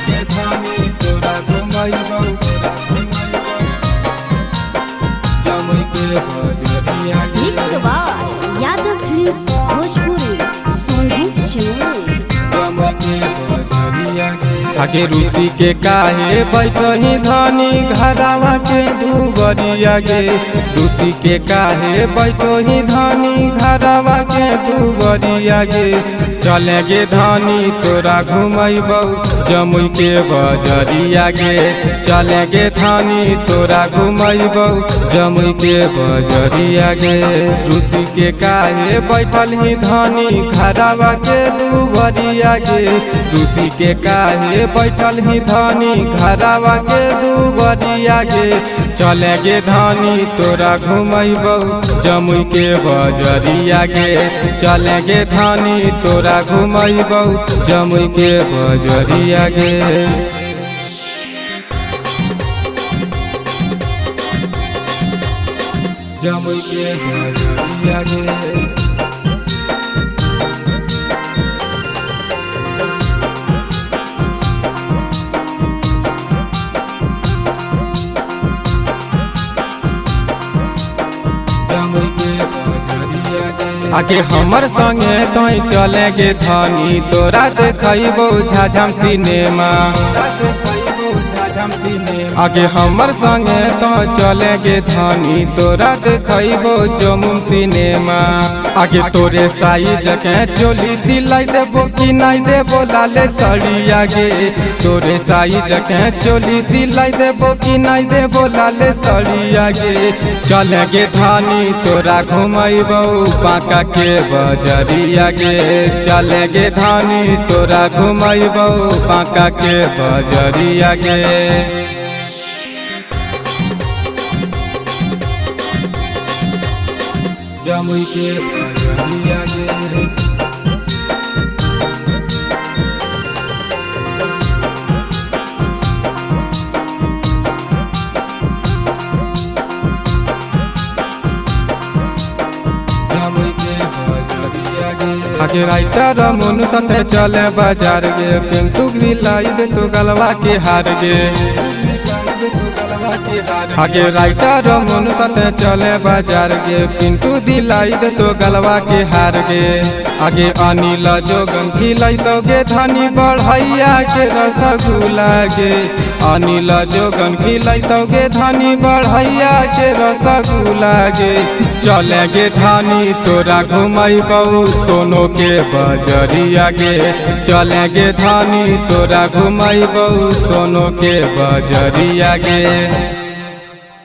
के धानी तोरा घुमैबौ जमुई के बजरिया गे mix by Yadav films Bhojpuri Sonu Chamoli Jamui के बजरिया गे आगे रूसी के काहे बैठही धानी घरावा के दुबरिया गे रूसी के काहे बैठही धानी घरावा के दुबरिया गे चले गे धानी तोरा घुमैबौ जमुई के बजरिया गे चले गे धानी तोरा घुमैबौ जमुई के बजरिया गे रूसी के काहे बैठल ही धानी घरावा के दुबरिया गे रूसी के काहे बैठल ही धानी घरावा के दुबरिया गे चले गे धानी तोरा घुमैबौ जमुई के बजरिया गे चले गे धानी तोरा घुमैबौ जमुई के बजरिया गे जमुई के बजरिया गे आगे हमर संगे तोय चले गे धानी तोरा देखैबौ झाझम सिनेमा आगे हमर संगे तो चले गे धानी तोरा देखैबौ जमुई सिनेमा आगे तोरे साइज के चोली सिलाई देबो कि नहीं देबो लाले सड़िया गे तोरे साइज के चोली सिलाई देबो कि नहीं देबो लाले सड़िया गे चले गे धानी तोरा घुमैबौ बांका के बजरिया गे चले गे धानी तोरा घुमैबौ बांका के बजरिया गे जमुई के बजरिया गे आगे राइटर मोनू साथे चले बाजार गे पिंटू गिलाई दे तो गलवा के हार गे आगे राइटर मोनू साथे चले बाजार गे पिंटू दिलाई दे तो गलवा के हार गे आगे अनिल जोगन खिलाई तो गे धानी बढ़ैया के रसगुल्ला गे अनिल जोगन खिलाई तो गे धानी बढ़ैया के रसगुल्ला गे चले गे धानी तोरा घुमैबौ सोनो के बजरिया गे चले गे धानी तोरा घुमैबौ सोनो के बजरिया गे।